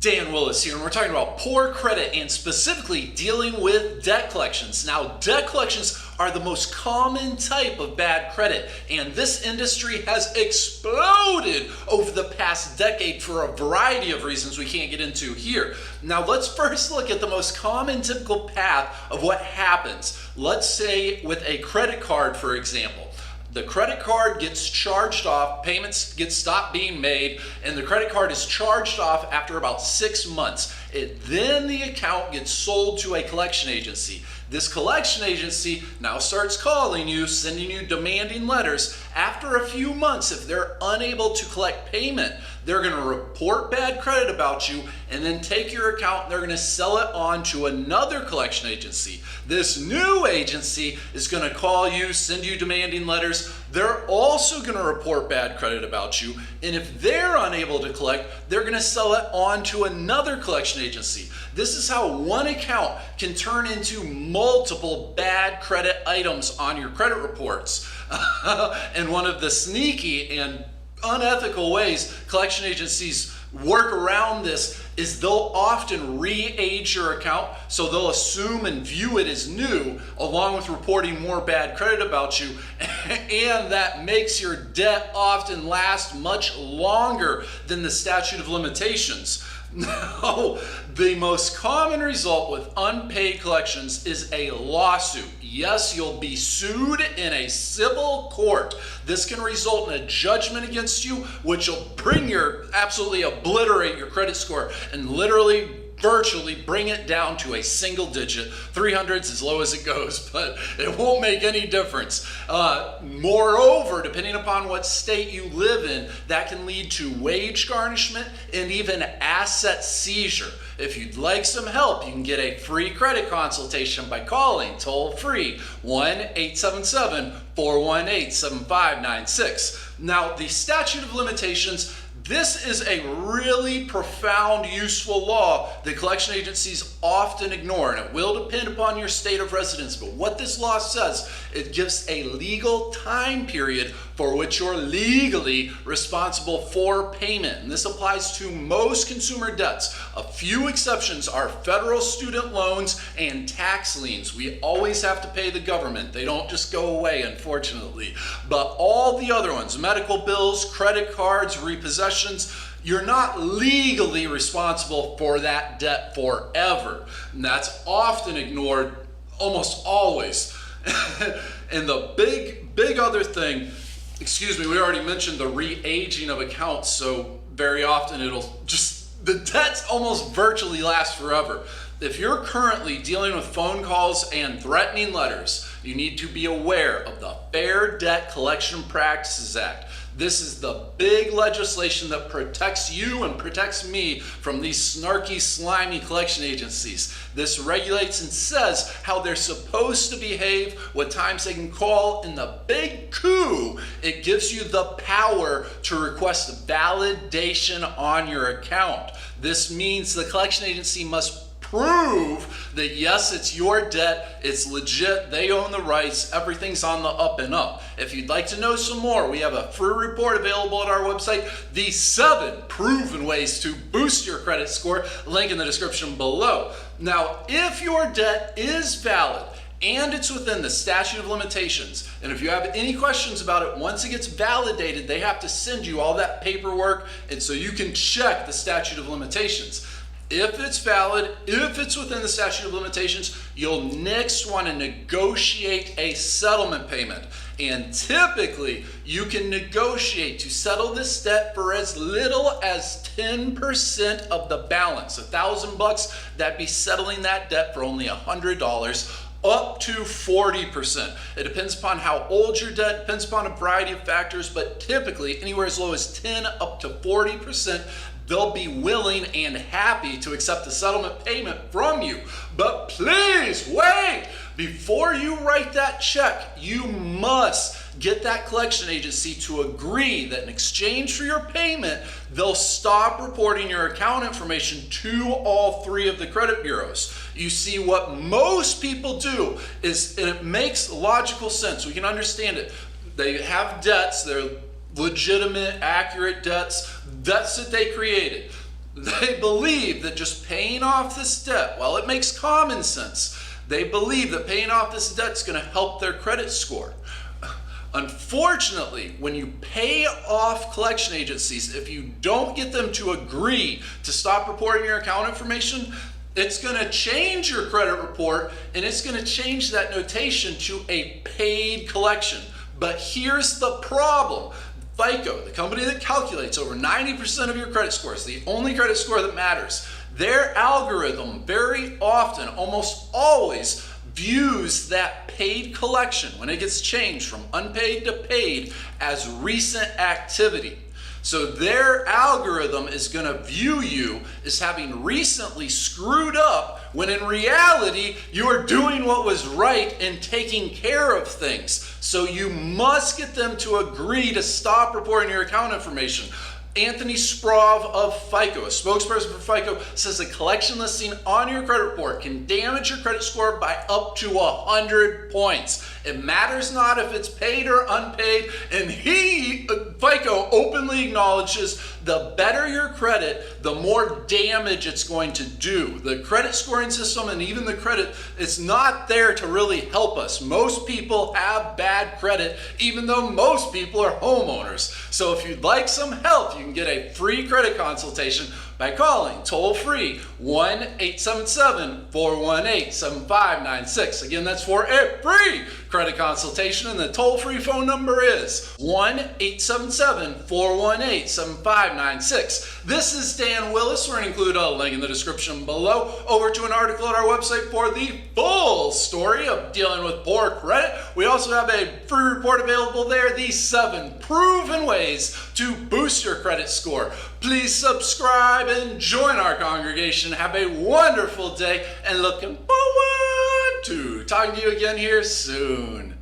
Dan Willis here, and we're talking about poor credit and specifically dealing with debt collections. Now, debt collections are the most common type of bad credit, and this industry has exploded over the past decade for a variety of reasons we can't get into here. Now, let's first look at the most common typical path of what happens. Let's say with a credit card, for example. The credit card gets charged off, payments get stopped being made, and the credit card is charged off after about 6 months. Then the account gets sold to a collection agency. This collection agency now starts calling you, sending you demanding letters. After a few months, if they're unable to collect payment, they're going to report bad credit about you and then take your account and they're going to sell it on to another collection agency. This new agency is going to call you, send you demanding letters. They're also going to report bad credit about you. And if they're unable to collect, they're going to sell it on to another collection agency. This is how one account can turn into multiple bad credit items on your credit reports. And one of the sneaky and unethical ways collection agencies work around this is they'll often re-age your account, so they'll assume and view it as new along with reporting more bad credit about you, and that makes your debt often last much longer than the statute of limitations. No, the most common result with unpaid collections is a lawsuit. Yes, you'll be sued in a civil court. This can result in a judgment against you, which will absolutely obliterate your credit score and literally virtually bring it down to a single digit. 300's as low as it goes, but it won't make any difference. Moreover, depending upon what state you live in, that can lead to wage garnishment and even asset seizure. If you'd like some help, you can get a free credit consultation by calling toll-free 1-877-418-7596. Now, the statute of limitations, this is a really profound, useful law that collection agencies often ignore, and it will depend upon your state of residence. But what this law says, it gives a legal time period for which you're legally responsible for payment. And this applies to most consumer debts. A few exceptions are federal student loans and tax liens. We always have to pay the government. They don't just go away, unfortunately. But all the other ones, medical bills, credit cards, repossessions, you're not legally responsible for that debt forever. And that's often ignored, almost always. And the big other thing, we already mentioned the re-aging of accounts, so very often the debts almost virtually last forever. If you're currently dealing with phone calls and threatening letters, you need to be aware of the Fair Debt Collection Practices Act. This is the big legislation that protects you and protects me from these snarky, slimy collection agencies. This regulates and says how they're supposed to behave, what times they can call, and the big coup, it gives you the power to request validation on your account. This means the collection agency must prove that yes, it's your debt, it's legit, they own the rights, everything's on the up and up. If you'd like to know some more, we have a free report available at our website, the 7 proven ways to boost your credit score, link in the description below. Now, if your debt is valid and it's within the statute of limitations, and if you have any questions about it, once it gets validated, they have to send you all that paperwork, and so you can check the statute of limitations. If it's valid, if it's within the statute of limitations, you'll next want to negotiate a settlement payment. And typically, you can negotiate to settle this debt for as little as 10% of the balance. $1,000, that'd be settling that debt for only $100. Up to 40%. It depends upon how old your debt, depends upon a variety of factors, but typically anywhere as low as 10 up to 40%, they'll be willing and happy to accept the settlement payment from you. But please wait! Before you write that check, you must get that collection agency to agree that in exchange for your payment, they'll stop reporting your account information to all 3 of the credit bureaus. You see, what most people do is, and it makes logical sense, we can understand it, they have debts, they're legitimate, accurate debts that they created. They believe that just paying off this debt, while it makes common sense, they believe that paying off this debt is going to help their credit score. Unfortunately, when you pay off collection agencies, if you don't get them to agree to stop reporting your account information, it's going to change your credit report and it's going to change that notation to a paid collection. But here's the problem. FICO, the company that calculates over 90% of your credit scores, the only credit score that matters, their algorithm very often, almost always, views that paid collection, when it gets changed from unpaid to paid, as recent activity. So their algorithm is going to view you as having recently screwed up, when in reality you are doing what was right and taking care of things. So you must get them to agree to stop reporting your account information. Anthony Sprov of FICO, a spokesperson for FICO, says a collection listing on your credit report can damage your credit score by up to 100 points. It matters not if it's paid or unpaid, and FICO openly acknowledges the better your credit, the more damage it's going to do. The credit scoring system and even the credit, it's not there to really help us. Most people have bad credit, even though most people are homeowners. So if you'd like some help, you can get a free credit consultation by calling toll-free 1-877-418-7596. Again, that's for a free credit consultation, and the toll-free phone number is 1-877-418-7596. This is Dan Willis. We're going to include a link in the description below over to an article at our website for the full story of dealing with poor credit. We also have a free report available there, the 7 proven ways to boost your credit score. Please subscribe and join our congregation. Have a wonderful day, and looking forward to talking to you again here soon.